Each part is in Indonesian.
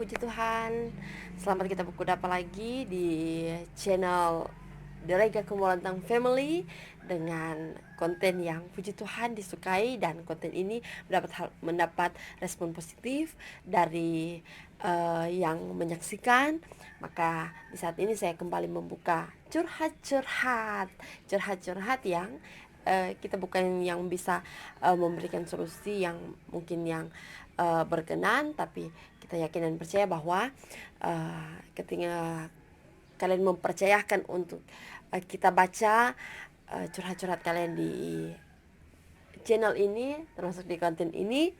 puji Tuhan. Selamat kita berkuda lagi di channel The Rega Kumolantang Family dengan konten yang puji Tuhan disukai, dan konten ini mendapat respon positif dari yang menyaksikan. Maka di saat ini saya kembali membuka curhat-curhat yang kita bukan yang bisa memberikan solusi yang mungkin yang berkenan, tapi kita yakin dan percaya bahwa ketika kalian mempercayakan untuk kita baca curhat-curhat kalian di channel ini, termasuk di konten ini,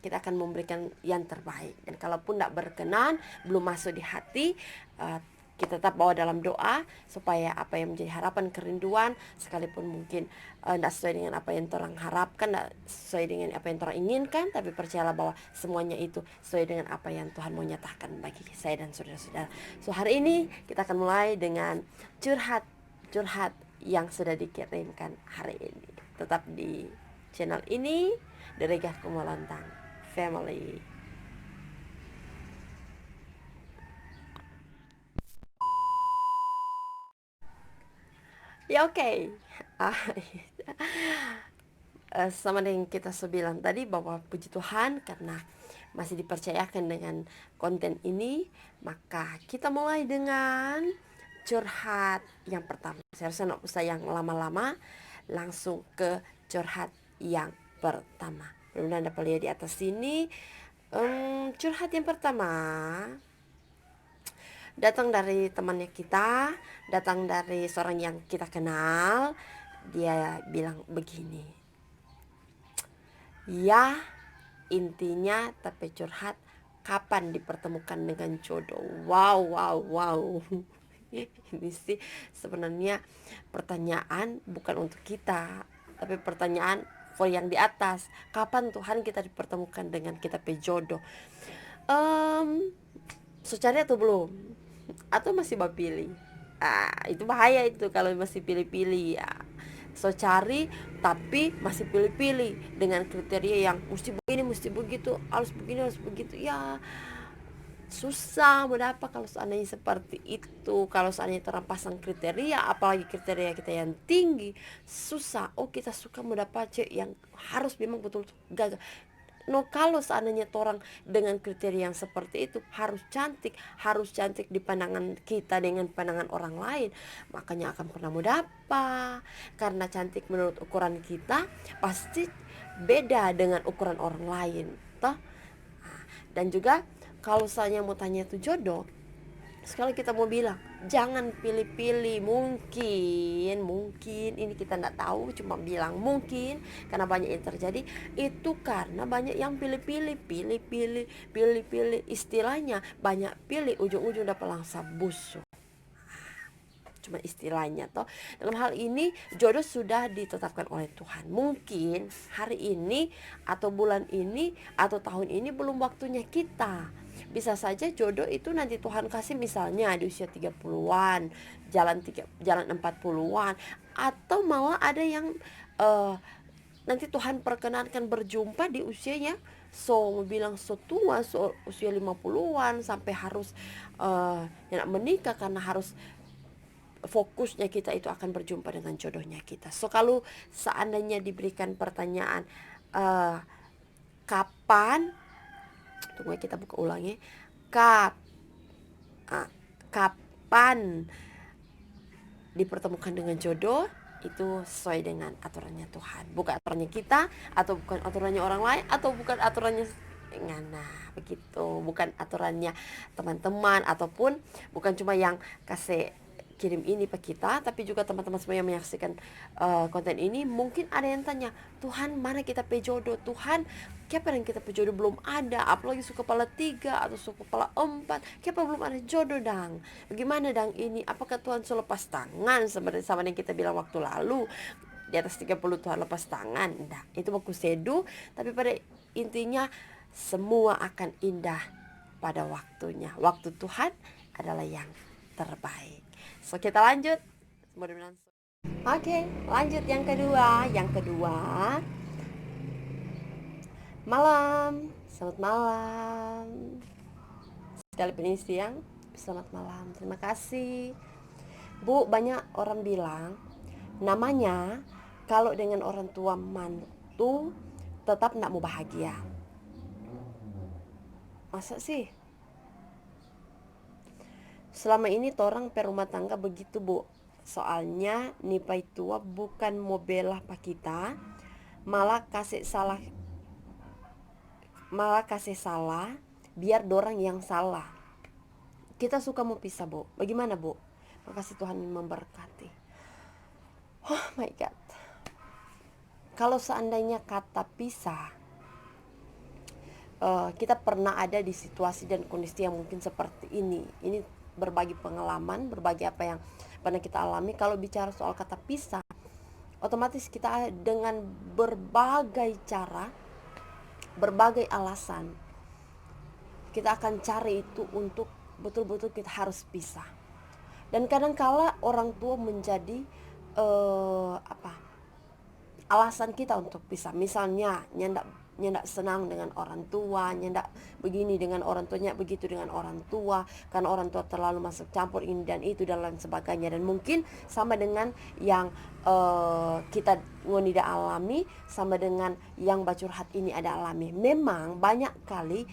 kita akan memberikan yang terbaik. Dan kalaupun tidak berkenan, belum masuk di hati, kita tetap bawa dalam doa supaya apa yang menjadi harapan, kerinduan, sekalipun mungkin tidak sesuai dengan apa yang orang harapkan, tidak sesuai dengan apa yang orang inginkan, tapi percayalah bahwa semuanya itu sesuai dengan apa yang Tuhan mau nyatakan bagi saya dan saudara-saudara. So hari ini kita akan mulai dengan curhat yang sudah dikirimkan hari ini. Tetap di channel ini, The Rega Kumolantang Family. Ya oke. Sama dengan kita bilang tadi, bahwa puji Tuhan karena masih dipercayakan dengan konten ini, maka kita mulai dengan curhat yang pertama. Saya rasa tidak usah yang lama-lama, langsung ke curhat yang pertama. Mudah-mudahan dapat lihat di atas sini. Curhat yang pertama datang dari temannya kita, datang dari seorang yang kita kenal. Dia bilang begini, ya intinya tapi curhat, kapan dipertemukan dengan jodoh. Wow. Ini sih sebenarnya pertanyaan bukan untuk kita, tapi pertanyaan for yang di atas. Kapan Tuhan kita dipertemukan dengan kita pe jodoh? So cari atau belum? Atau masih mau pilih? Itu bahaya itu kalau masih pilih-pilih ya. So cari tapi masih pilih-pilih dengan kriteria yang mesti begini, mesti begitu, harus begini, harus begitu. Ya susah mau dapat kalau seandainya seperti itu. Kalau seandainya terampasang kriteria, apalagi kriteria kita yang tinggi, susah. Kita suka mendapat cewek yang harus memang betul gagal. Kalau seandainya orang dengan kriteria yang seperti itu, harus cantik di pandangan kita dengan pandangan orang lain, makanya akan pernah dapat. Karena cantik menurut ukuran kita pasti beda dengan ukuran orang lain, toh. Dan juga kalau saya mau tanya itu jodoh, sekali kita mau bilang jangan pilih-pilih, mungkin ini kita tidak tahu, cuma bilang mungkin karena banyak yang terjadi itu, karena banyak yang pilih-pilih, istilahnya banyak pilih, ujung-ujung dapat langsa busuk. Cuma istilahnya toh. Dalam hal ini jodoh sudah ditetapkan oleh Tuhan. Mungkin hari ini atau bulan ini atau tahun ini belum waktunya kita. Bisa saja jodoh itu nanti Tuhan kasih misalnya di usia 30-an, jalan 40-an, atau malah ada yang nanti Tuhan perkenankan berjumpa di usianya bilang tua, usia 50-an, sampai harus menikah karena harus fokusnya kita itu akan berjumpa dengan jodohnya kita. So kalau seandainya diberikan pertanyaan kapan, tunggu kita buka ulangi, kapan dipertemukan dengan jodoh, itu sesuai dengan aturannya Tuhan, bukan aturannya kita, atau bukan aturannya orang lain, atau bukan aturannya begitu, bukan aturannya teman-teman, ataupun bukan cuma yang kasih kirim ini ke kita, tapi juga teman-teman semua yang menyaksikan konten ini. Mungkin ada yang tanya, Tuhan mana kita pe jodoh? Tuhan, kenapa yang kita pe jodoh belum ada? Apalagi suka kepala 3 atau suka kepala 4, kenapa belum ada jodoh dang? Bagaimana dang ini? Apakah Tuhan sudah lepas tangan seperti sama yang kita bilang waktu lalu? Di atas 30 Tuhan lepas tangan? Nah, itu baku seduh, tapi pada intinya semua akan indah pada waktunya. Waktu Tuhan adalah yang terbaik. So kita lanjut. Oke, lanjut yang kedua. Malam, selamat malam. Sekali ini siang, selamat malam. Terima kasih. Bu, banyak orang bilang namanya kalau dengan orang tua mantu tetap nak mau bahagia. Masa sih? Selama ini torang perumah tangga begitu, Bu. Soalnya nipai tua bukan mau belah pak kita, malah kasih salah biar dorang yang salah. Kita suka mau pisah, Bu. Bagaimana, Bu? Makasih Tuhan memberkati. Oh my God. Kalau seandainya kata pisah, kita pernah ada di situasi dan kondisi yang mungkin seperti ini. Ini berbagi pengalaman, berbagi apa yang pernah kita alami. Kalau bicara soal kata pisah, otomatis kita dengan berbagai cara, berbagai alasan, kita akan cari itu untuk betul-betul kita harus pisah. Dan kadangkala orang tua menjadi alasan kita untuk pisah. Misalnya nyendak senang dengan orang tua, nyendak begini dengan orang tuanya, begitu dengan orang tua, karena orang tua terlalu masuk campur ini dan itu dan lain sebagainya. Dan mungkin sama dengan yang kita tidak alami, sama dengan yang bacurhat ini ada alami. Memang banyak kali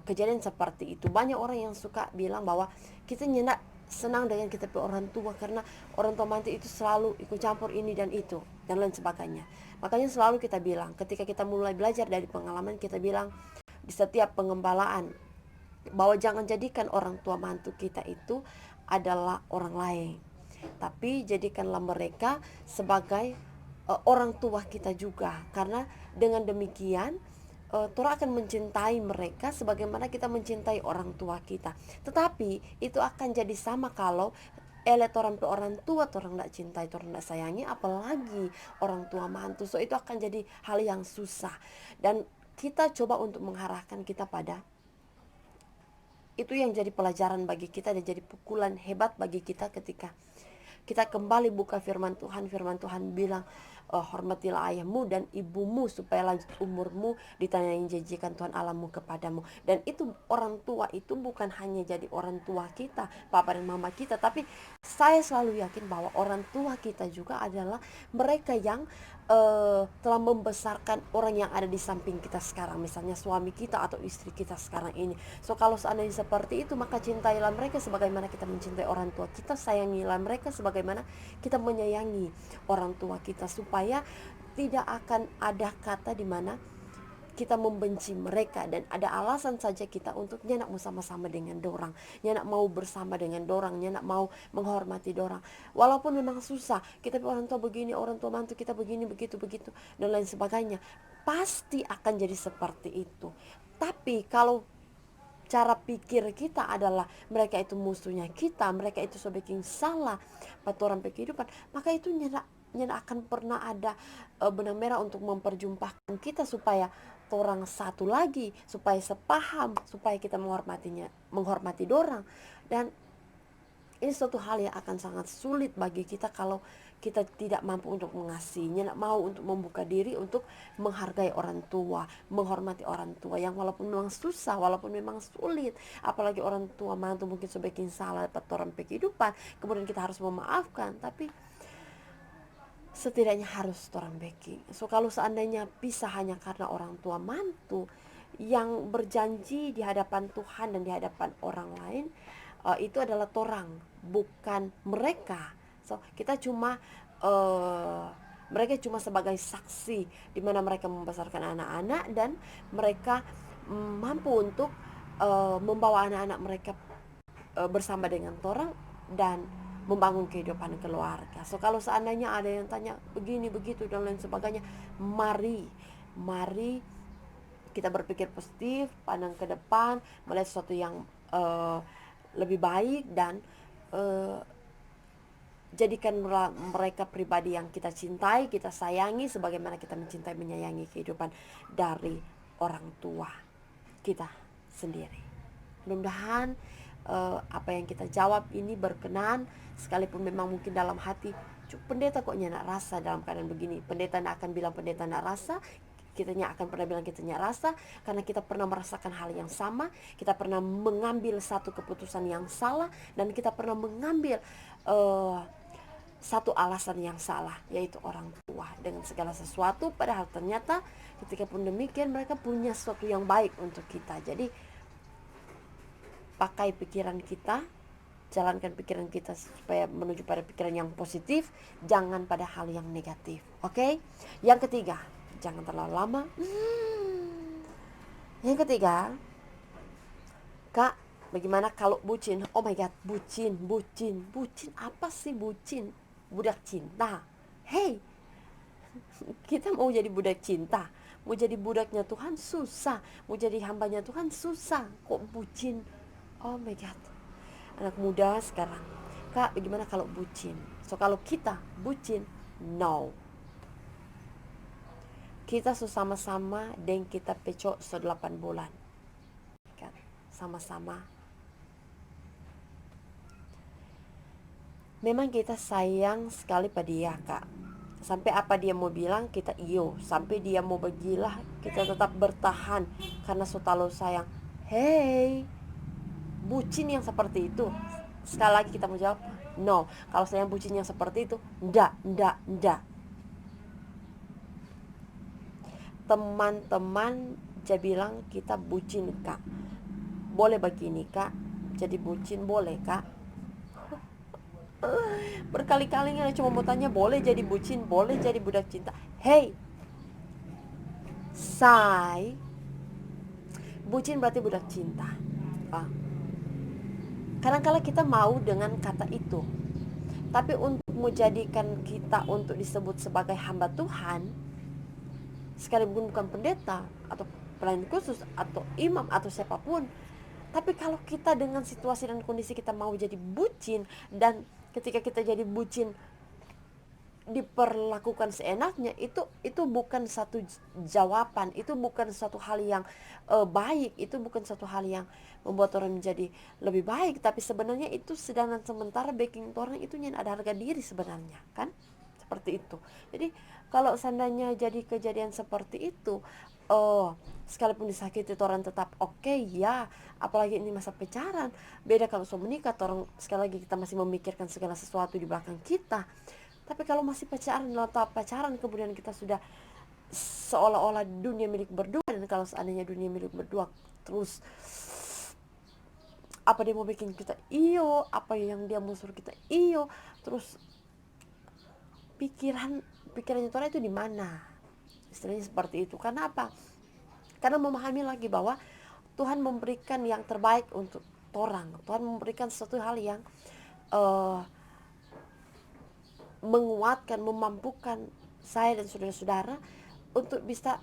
kejadian seperti itu. Banyak orang yang suka bilang bahwa kita nyendak senang dengan kita orang tua karena orang tua mantu itu selalu ikut campur ini dan itu dan lain sebagainya. Makanya selalu kita bilang ketika kita mulai belajar dari pengalaman, kita bilang di setiap pengembalaan bahwa jangan jadikan orang tua mantu kita itu adalah orang lain, tapi jadikanlah mereka sebagai orang tua kita juga. Karena dengan demikian Torah akan mencintai mereka sebagaimana kita mencintai orang tua kita. Tetapi itu akan jadi sama kalau orang tua orang tidak cintai, orang tidak sayangi, apalagi orang tua mantu. So itu akan jadi hal yang susah. Dan kita coba untuk mengarahkan kita pada itu yang jadi pelajaran bagi kita dan jadi pukulan hebat bagi kita ketika kita kembali buka firman Tuhan. Firman Tuhan bilang, hormatilah ayahmu dan ibumu supaya lanjut umurmu di tanah yang janjikan Tuhan Allahmu kepadamu. Dan itu orang tua itu bukan hanya jadi orang tua kita, papa dan mama kita, tapi saya selalu yakin bahwa orang tua kita juga adalah mereka yang telah membesarkan orang yang ada di samping kita sekarang, misalnya suami kita atau istri kita sekarang ini. So kalau seandainya seperti itu, maka cintailah mereka sebagaimana kita mencintai orang tua kita, sayangilah mereka sebagaimana kita menyayangi orang tua kita, supaya tidak akan ada kata di mana kita membenci mereka dan ada alasan saja kita untuk nyenak mau sama-sama dengan dorang, nyenak mau bersama dengan dorang, nyenak mau menghormati dorang. Walaupun memang susah, kita orang tua begini, orang tua mantu kita begini, begitu dan lain sebagainya, pasti akan jadi seperti itu. Tapi kalau cara pikir kita adalah mereka itu musuhnya kita, mereka itu sebagai salah patoran kehidupan, maka itu nyenak akan pernah ada benang merah untuk memperjumpakan kita supaya orang satu lagi, supaya sepaham, supaya kita menghormati dorang. Dan ini suatu hal yang akan sangat sulit bagi kita kalau kita tidak mampu untuk mengasihinya, tidak mau untuk membuka diri untuk menghargai orang tua, menghormati orang tua yang walaupun memang susah, walaupun memang sulit, apalagi orang tua mantu mungkin sebagai salah dapat orang kehidupan, kemudian kita harus memaafkan, tapi setidaknya harus orang backing. So kalau seandainya pisah hanya karena orang tua mantu yang berjanji di hadapan Tuhan dan di hadapan orang lain, itu adalah torang, bukan mereka. So kita cuma mereka cuma sebagai saksi di mana mereka membesarkan anak-anak dan mereka mampu untuk membawa anak-anak mereka bersama dengan torang dan membangun kehidupan keluarga. So kalau seandainya ada yang tanya begini begitu dan lain sebagainya, mari kita berpikir positif, pandang ke depan, melihat sesuatu yang lebih baik dan jadikan mereka pribadi yang kita cintai, kita sayangi sebagaimana kita mencintai menyayangi kehidupan dari orang tua kita sendiri. Mudah-mudahan apa yang kita jawab ini berkenan, sekalipun memang mungkin dalam hati pendeta kok nyak rasa dalam keadaan begini. Pendeta tidak akan bilang pendeta tidak rasa, kitanya akan pernah bilang kitanya rasa, karena kita pernah merasakan hal yang sama, kita pernah mengambil satu keputusan yang salah, dan kita pernah mengambil satu alasan yang salah, yaitu orang tua dengan segala sesuatu. Padahal ternyata ketika pun demikian mereka punya sesuatu yang baik untuk kita. Jadi pakai pikiran kita, jalankan pikiran kita supaya menuju pada pikiran yang positif, jangan pada hal yang negatif. Oke? Yang ketiga, jangan terlalu lama. Yang ketiga, Kak, bagaimana kalau bucin? Oh my god, bucin apa sih bucin? Budak cinta. Hey, kita mau jadi budak cinta, mau jadi budaknya Tuhan susah, mau jadi hambanya Tuhan susah, kok bucin? Oh my god, anak muda sekarang, Kak, bagaimana kalau bucin? So kalau kita bucin, no, kita sama-sama dan kita pecok 8 bulan, kan? Sama-sama. Memang kita sayang sekali pada dia, Kak. Sampai apa dia mau bilang kita iyo, sampai dia mau bergilah kita tetap bertahan karena selalu sayang. Hey, bucin yang seperti itu, sekali lagi kita mau jawab no. Kalau sayang bucin yang seperti itu, ndak. Teman-teman dia bilang kita bucin, Kak. Boleh begini, Kak, jadi bucin boleh, Kak? Berkali-kali Ngana cuma mau tanya, boleh jadi bucin, boleh jadi budak cinta. Hey, say, bucin berarti budak cinta. Kadang-kala kita mau dengan kata itu, tapi untuk menjadikan kita untuk disebut sebagai hamba Tuhan, sekalipun bukan pendeta atau pelayan khusus atau imam atau siapapun, tapi kalau kita dengan situasi dan kondisi kita mau jadi bucin, dan ketika kita jadi bucin diperlakukan seenaknya, itu bukan satu jawaban, itu bukan satu hal yang baik, itu bukan satu hal yang membuat orang menjadi lebih baik, tapi sebenarnya itu sedangkan sementara backing orang itu yang ada harga diri sebenarnya, kan? Seperti itu. Jadi kalau seandainya jadi kejadian seperti itu, sekalipun disakiti orang tetap oke, ya. Apalagi ini masa pacaran. Beda kalau sudah menikah, orang sekali lagi kita masih memikirkan segala sesuatu di belakang kita. Tapi kalau masih pacaran, dalam tahap pacaran, kemudian kita sudah seolah-olah dunia milik berdua, dan kalau seandainya dunia milik berdua terus apa dia mau bikin kita iyo, apa yang dia mau suruh kita iyo, terus pikirannya orang itu di mana? Istilahnya seperti itu. Karena apa? Karena memahami lagi bahwa Tuhan memberikan yang terbaik untuk orang. Tuhan memberikan sesuatu hal yang menguatkan, memampukan saya dan saudara-saudara untuk bisa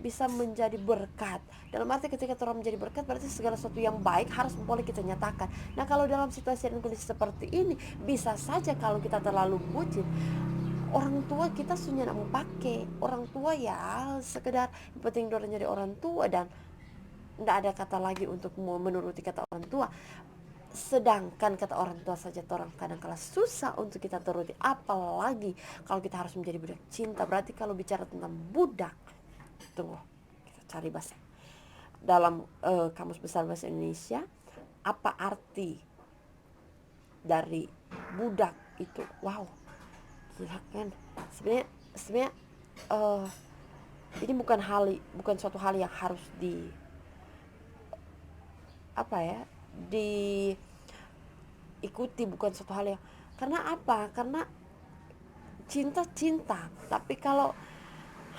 bisa menjadi berkat. Dalam arti ketika orang menjadi berkat, berarti segala sesuatu yang baik harus boleh kita nyatakan. Nah, kalau dalam situasi dan kondisi seperti ini, bisa saja kalau kita terlalu bucin, orang tua kita sudah nak mau pakai. Orang tua ya sekedar yang penting orang jadi orang tua, dan tidak ada kata lagi untuk menuruti kata orang tua. Sedangkan kata orang tua saja orang kadang-kala susah untuk kita turuti, apalagi kalau kita harus menjadi budak cinta. Berarti kalau bicara tentang budak, tunggu, kita cari bahasa dalam Kamus Besar Bahasa Indonesia, apa arti dari budak itu. Wow, gila kan. Sebenarnya ini bukan suatu hal yang harus diikuti, bukan suatu hal yang, karena apa? Karena cinta, tapi kalau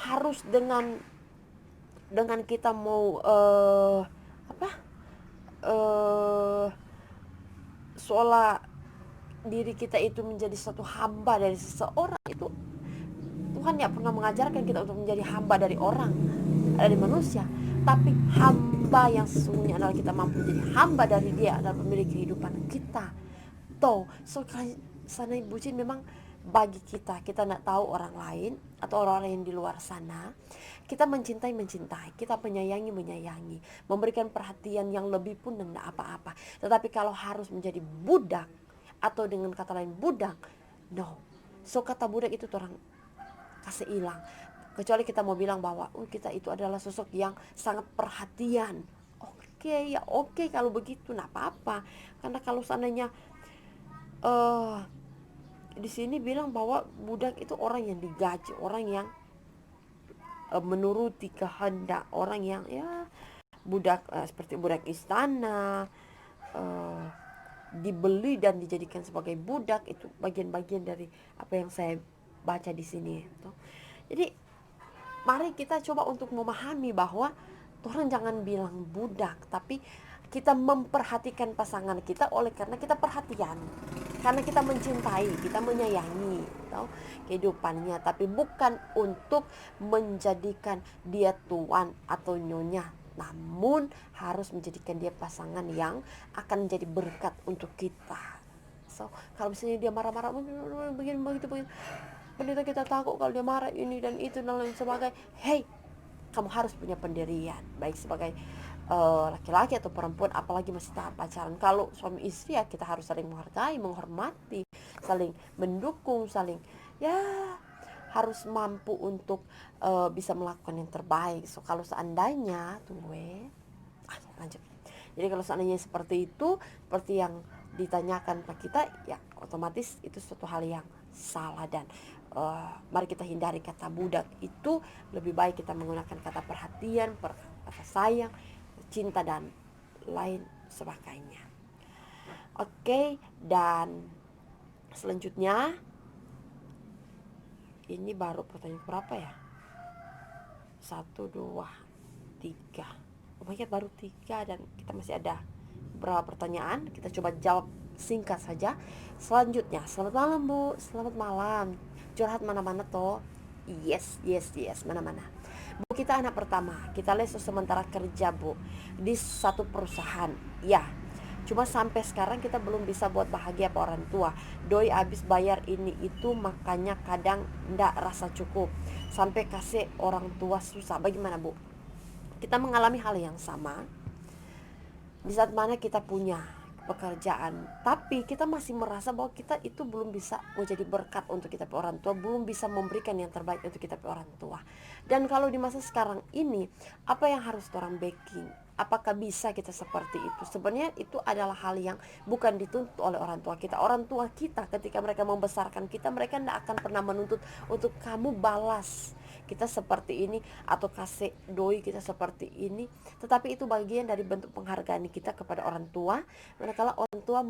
harus dengan kita mau seolah diri kita itu menjadi suatu hamba dari seseorang, itu Tuhan tidak pernah mengajarkan kita untuk menjadi hamba dari orang, dari manusia. Tapi hamba yang sesungguhnya adalah kita mampu menjadi hamba dari Dia, adalah pemilik kehidupan kita. So sana bucin memang bagi kita tidak tahu orang lain atau orang-orang yang di luar sana. Kita mencintai, kita menyayangi, memberikan perhatian yang lebih pun tidak apa-apa. Tetapi kalau harus menjadi budak, atau dengan kata lain budak, no. So kata budak itu orang kasih hilang. Kecuali kita mau bilang bahwa kita itu adalah sosok yang sangat perhatian. Oke, ya oke kalau begitu, nah apa-apa. Karena kalau seandainya eh di sini bilang bahwa budak itu orang yang digaji, orang yang menuruti kehendak, orang yang ya budak, seperti budak istana, eh, dibeli dan dijadikan sebagai budak. Itu bagian-bagian dari apa yang saya baca di sini. Jadi mari kita coba untuk memahami bahwa Tuhan jangan bilang budak, tapi kita memperhatikan pasangan kita oleh karena kita perhatian, karena kita mencintai, kita menyayangi kehidupannya, tapi bukan untuk menjadikan dia tuan atau nyonya, namun harus menjadikan dia pasangan yang akan menjadi berkat untuk kita. So, kalau misalnya dia marah-marah begini begitu begini, pendeta kita takut kalau dia marah ini dan itu dan lain sebagainya. Hey, kamu harus punya pendirian, baik sebagai laki-laki atau perempuan, apalagi masih tahap pacaran. Kalau suami istri ya kita harus saling menghargai, menghormati, saling mendukung, saling ya harus mampu untuk bisa melakukan yang terbaik. So kalau seandainya lanjut. Jadi kalau seandainya seperti itu, seperti yang ditanyakan ke kita, ya otomatis itu suatu hal yang salah. Dan mari kita hindari kata budak itu. Lebih baik kita menggunakan kata perhatian, kata sayang, cinta, dan lain sebagainya. Oke, dan selanjutnya ini baru pertanyaan berapa ya? 1, 2, 3. Oh my God, baru 3 dan kita masih ada beberapa pertanyaan. Kita coba jawab singkat saja. Selanjutnya, selamat malam Bu, selamat malam. Curhat mana-mana toh? Yes, mana-mana. Bu, kita anak pertama, kita les sementara kerja Bu di satu perusahaan. Ya, cuma sampai sekarang kita belum bisa buat bahagia pak orang tua. Doi abis bayar ini itu, makanya kadang ndak rasa cukup. Sampai kasih orang tua susah. Bagaimana Bu? Kita mengalami hal yang sama di saat mana kita punya pekerjaan, tapi kita masih merasa bahwa kita itu belum bisa menjadi berkat untuk kita orang tua, belum bisa memberikan yang terbaik untuk kita orang tua. Dan kalau di masa sekarang ini, apa yang harus orang backing? Apakah bisa kita seperti itu? Sebenarnya itu adalah hal yang bukan dituntut oleh orang tua kita. Orang tua kita ketika mereka membesarkan kita, mereka tidak akan pernah menuntut untuk kamu balas kita seperti ini atau kasih doi kita seperti ini. Tetapi itu bagian dari bentuk penghargaan kita kepada orang tua. Manakala orang tua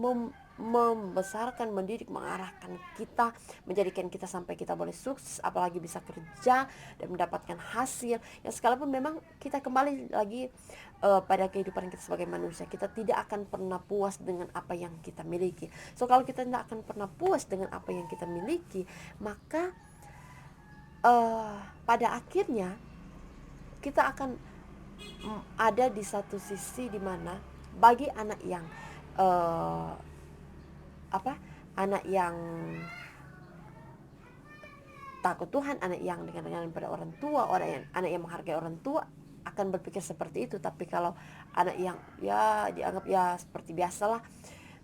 membesarkan, mendidik, mengarahkan kita, menjadikan kita sampai kita boleh sukses, apalagi bisa kerja dan mendapatkan hasil. Ya sekalipun memang kita kembali lagi pada kehidupan kita sebagai manusia, kita tidak akan pernah puas dengan apa yang kita miliki. So kalau kita tidak akan pernah puas dengan apa yang kita miliki, maka pada akhirnya kita akan ada di satu sisi di mana bagi anak yang anak yang takut Tuhan, anak yang dengan pada orang tua, anak yang menghargai orang tua akan berpikir seperti itu. Tapi kalau anak yang ya dianggap ya seperti biasalah,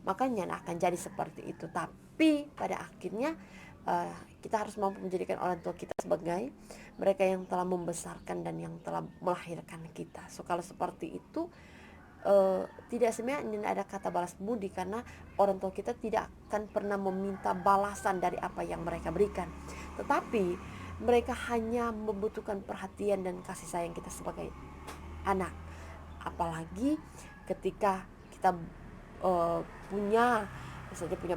makanya akan jadi seperti itu. Tapi pada akhirnya kita harus mampu menjadikan orang tua kita sebagai mereka yang telah membesarkan dan yang telah melahirkan kita. So kalau seperti itu tidak, sebenarnya ada kata balas budi, karena orang tua kita tidak akan pernah meminta balasan dari apa yang mereka berikan, tetapi mereka hanya membutuhkan perhatian dan kasih sayang kita sebagai anak. Apalagi ketika kita punya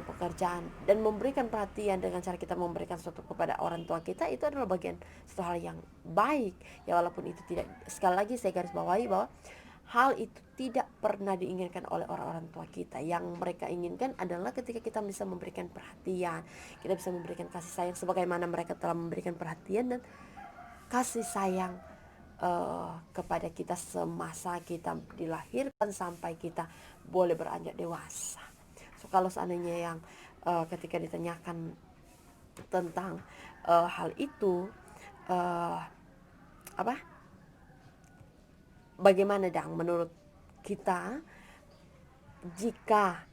pekerjaan dan memberikan perhatian dengan cara kita memberikan sesuatu kepada orang tua kita, itu adalah bagian suatu hal yang baik ya. Walaupun itu tidak, sekali lagi saya garis bawahi bahwa hal itu tidak pernah diinginkan oleh orang-orang tua kita. Yang mereka inginkan adalah ketika kita bisa memberikan perhatian, kita bisa memberikan kasih sayang sebagaimana mereka telah memberikan perhatian dan kasih sayang kepada kita semasa kita dilahirkan sampai kita boleh beranjak dewasa. So kalau seandainya yang ketika ditanyakan tentang hal itu, bagaimana dang menurut kita jika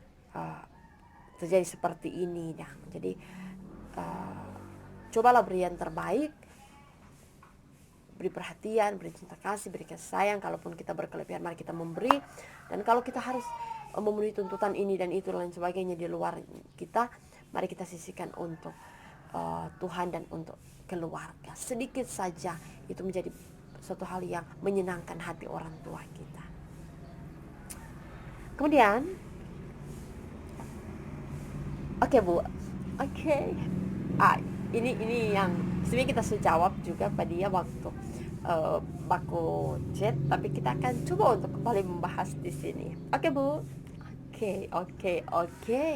terjadi seperti ini dang? Jadi cobalah beri yang terbaik, beri perhatian, beri cinta kasih, beri kasih sayang. Kalaupun kita berkelebihan, mari kita memberi. Dan kalau kita harus memenuhi tuntutan ini dan itu dan lain sebagainya di luar kita, mari kita sisihkan untuk Tuhan dan untuk keluarga. Sedikit saja itu menjadi suatu hal yang menyenangkan hati orang tua kita. Kemudian, oke Bu, oke. Ini yang sebenarnya kita sudah jawab juga pada dia waktu baku chat, tapi kita akan coba untuk kembali membahas di sini. Oke Bu, oke.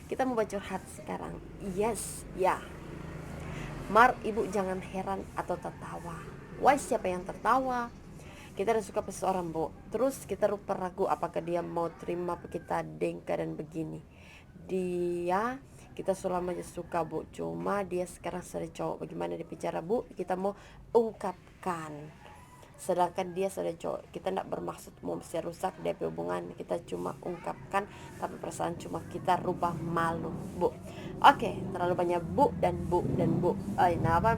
Kita mau curhat sekarang. Yes, ya. Ibu jangan heran atau tertawa. Why siapa yang tertawa? Kita udah suka seseorang Bu, terus kita lupa ragu apakah dia mau terima kita dengka dan begini. Kita selama aja suka Bu, cuma dia sekarang sudah cowok. Bagaimana dia bicara Bu? Kita mau ungkapkan, sedangkan dia sudah cowok. Kita tidak bermaksud mau rusak dia hubungan, kita cuma ungkapkan, tapi perasaan cuma kita rubah malu Bu. Oke, terlalu banyak Bu dan Bu. Nah apa,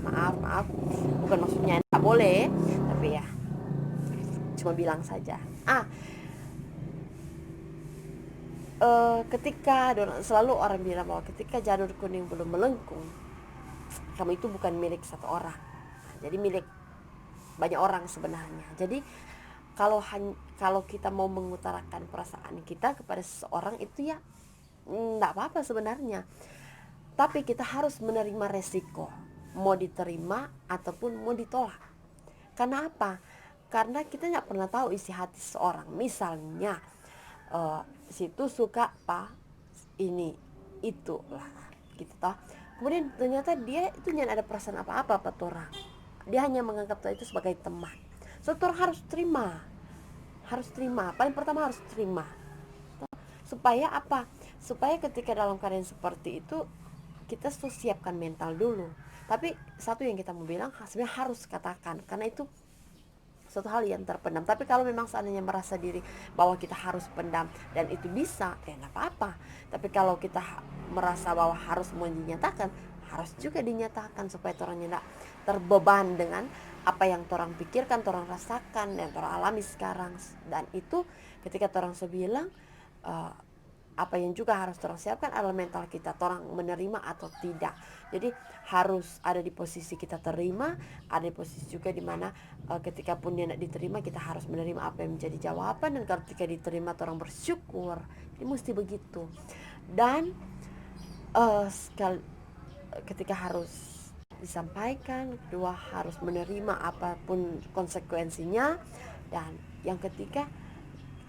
maaf, bukan maksudnya tidak boleh, tapi ya cuma bilang saja. Ketika selalu orang bilang bahwa ketika janur kuning belum melengkung, kamu itu bukan milik satu orang, jadi milik banyak orang sebenarnya. Jadi kalau kita mau mengutarakan perasaan kita kepada seseorang itu ya enggak apa-apa sebenarnya, tapi kita harus menerima resiko, mau diterima ataupun mau ditolak. Karena apa? Karena kita nggak pernah tahu isi hati seseorang. Misalnya situ suka ini itu lah gitu toh. Kemudian ternyata dia itu jangan ada perasaan apa-apa orang. Dia hanya menganggap itu sebagai teman. Orang harus terima. Paling pertama harus terima. Supaya apa? Supaya ketika dalam keadaan seperti itu kita siapkan mental dulu. Tapi satu yang kita mau bilang sebenarnya harus katakan, karena itu suatu hal yang terpendam. Tapi kalau memang seandainya merasa diri bahwa kita harus pendam dan itu bisa, ya nggak apa-apa. Tapi kalau kita merasa bahwa harus dinyatakan, harus juga dinyatakan supaya orang tidak terbeban dengan apa yang orang pikirkan, orang rasakan, dan orang alami sekarang. Dan itu ketika orang bilang apa yang juga harus orang siapkan adalah mental kita, orang menerima atau tidak. Jadi harus ada di posisi kita terima, ada di posisi juga dimana ketika pun dia tidak diterima, kita harus menerima apa yang menjadi jawaban. Dan ketika diterima orang bersyukur. Ini mesti begitu. Dan ketika harus disampaikan, kedua harus menerima apapun konsekuensinya. Dan yang ketiga,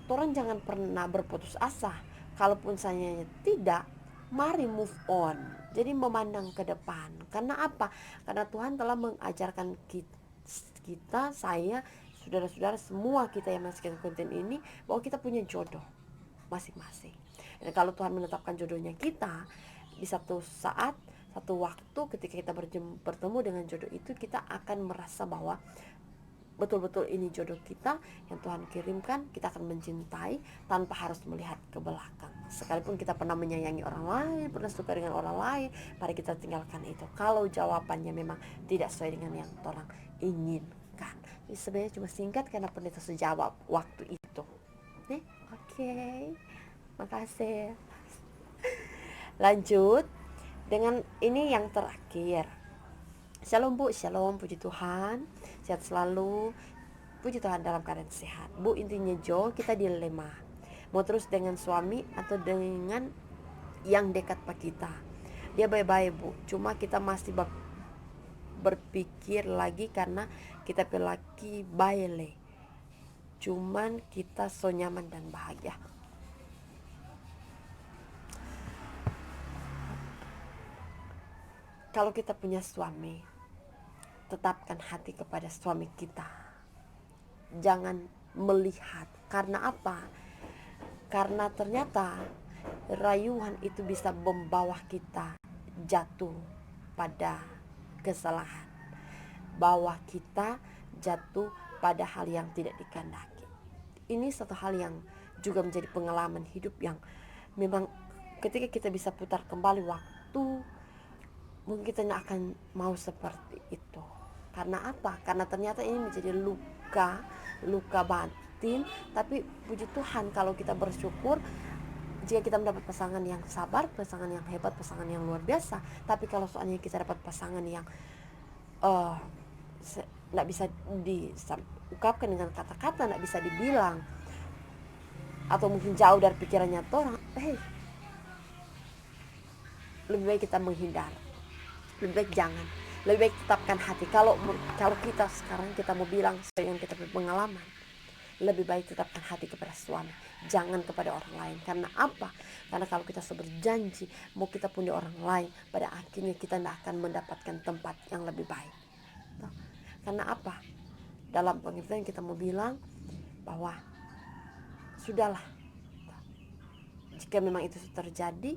orang jangan pernah berputus asa. Kalaupun saya tidak, mari move on. Jadi memandang ke depan. Karena apa? Karena Tuhan telah mengajarkan kita, saya, saudara-saudara, semua kita yang masukkan konten ini, bahwa kita punya jodoh masing-masing. Dan kalau Tuhan menetapkan jodohnya kita, di satu saat, satu waktu ketika kita bertemu dengan jodoh itu, kita akan merasa bahwa betul-betul ini jodoh kita yang Tuhan kirimkan. Kita akan mencintai tanpa harus melihat ke belakang. Sekalipun kita pernah menyayangi orang lain, pernah suka dengan orang lain, mari kita tinggalkan itu kalau jawabannya memang tidak sesuai dengan yang orang inginkan. Jadi sebenarnya cuma singkat karena pendeta sejawab waktu itu. Oke. Makasih. Lanjut dengan ini yang terakhir. Shalom Bu, shalom, puji Tuhan, sehat selalu, puji Tuhan dalam keadaan sehat. Bu, intinya kita dilema, mau terus dengan suami atau dengan yang dekat pak kita. Dia baik-baik Bu, cuma kita masih berpikir lagi karena kita lagi baile. Cuman kita so nyaman dan bahagia. Kalau kita punya suami, tetapkan hati kepada suami kita. Jangan melihat. Karena apa? Karena ternyata rayuan itu bisa membawa kita jatuh pada kesalahan, bawa kita jatuh pada hal yang tidak dikehendaki. Ini satu hal yang juga menjadi pengalaman hidup yang memang ketika kita bisa putar kembali waktu, mungkin kita tidak akan mau seperti itu. Karena apa? Karena ternyata ini menjadi luka batin. Tapi puji Tuhan kalau kita bersyukur, jika kita mendapat pasangan yang sabar, pasangan yang hebat, pasangan yang luar biasa. Tapi kalau soalnya kita dapat pasangan yang tidak bisa diungkapkan dengan kata-kata, tidak bisa dibilang, atau mungkin jauh dari pikirannya orang, lebih baik kita menghindar, lebih baik jangan, lebih baik tetapkan hati. Kalau kita sekarang kita mau bilang sesuai yang kita pengalaman, lebih baik tetapkan hati kepada suami, jangan kepada orang lain. Karena apa? Karena kalau kita berjanji mau kita punya orang lain, pada akhirnya kita tidak akan mendapatkan tempat yang lebih baik. Karena apa? Dalam pengertian kita mau bilang bahwa sudahlah, jika memang itu terjadi,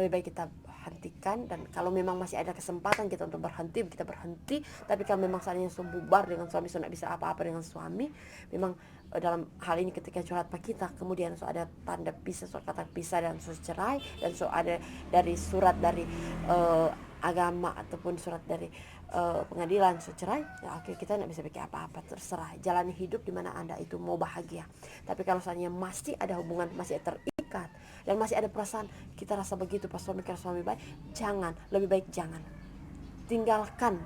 lebih baik kita hentikan. Dan kalau memang masih ada kesempatan kita untuk berhenti, kita berhenti. Tapi kalau memang seandainya bubar dengan suami, sudah bisa apa-apa dengan suami, memang dalam hal ini ketika curhat pak kita, kemudian ada tanda pisah, kata pisah dan cerai, dan ada dari surat dari agama ataupun surat dari pengadilan cerai, ya oke, kita tidak bisa bikin apa-apa, terserah, jalani hidup di mana Anda itu mau bahagia. Tapi kalau seandainya masih ada hubungan, masih terikat, dan masih ada perasaan kita rasa begitu pas suami kira suami baik, jangan, lebih baik jangan, tinggalkan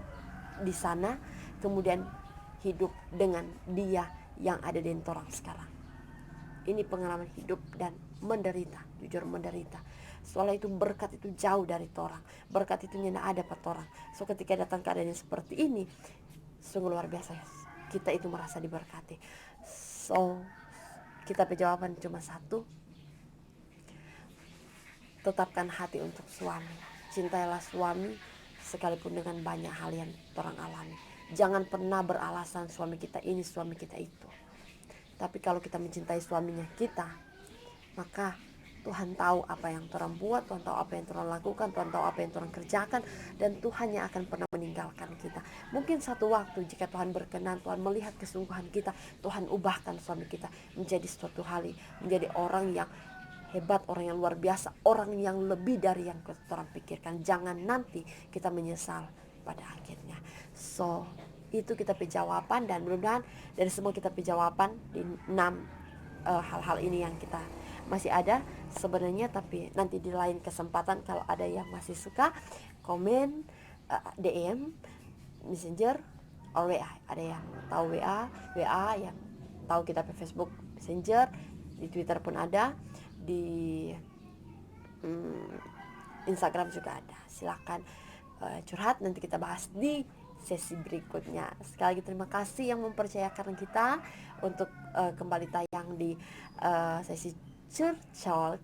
di sana, kemudian hidup dengan dia yang ada di orang sekarang. Ini pengalaman hidup dan menderita, jujur menderita. Soalnya itu berkat itu jauh dari torang, berkat itu tidak ada pada torang. So ketika datang keadaan yang seperti ini, sungguh luar biasa, kita itu merasa diberkati. So kita jawaban cuma satu, tetapkan hati untuk suami, cintailah suami sekalipun dengan banyak hal yang orang alami. Jangan pernah beralasan suami kita ini, suami kita itu. Tapi kalau kita mencintai suaminya kita, maka Tuhan tahu apa yang Tuhan buat, Tuhan tahu apa yang Tuhan lakukan, Tuhan tahu apa yang Tuhan kerjakan, dan Tuhan yang akan pernah meninggalkan kita. Mungkin satu waktu jika Tuhan berkenan, Tuhan melihat kesungguhan kita, Tuhan ubahkan suami kita menjadi suatu hal, menjadi orang yang hebat, orang yang luar biasa, orang yang lebih dari yang kita pikirkan. Jangan nanti kita menyesal pada akhirnya. So itu kita jawaban, dan mudah-mudahan dari semua kita jawaban di 6 hal-hal ini yang kita masih ada sebenarnya. Tapi nanti di lain kesempatan kalau ada yang masih suka, komen, DM, Messenger, or WA. Ada yang tahu WA yang tahu kita di Facebook Messenger, di Twitter pun ada, di Instagram juga ada. Silakan curhat, nanti kita bahas di sesi berikutnya. Sekali lagi terima kasih yang mempercayakan kita untuk kembali tayang di sesi curhat.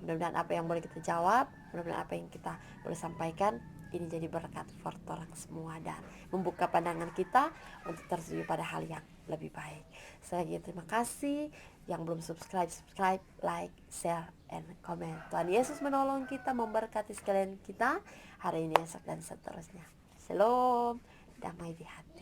Mudah-mudahan apa yang boleh kita jawab, mudah-mudahan apa yang kita boleh sampaikan ini jadi berkat for orang semua, dan membuka pandangan kita untuk tertuju pada hal yang lebih baik. Sekali lagi terima kasih. Yang belum subscribe, like, share, and comment. Tuhan Yesus menolong kita, memberkati sekalian kita hari ini, esok, dan seterusnya. Shalom, damai di hati.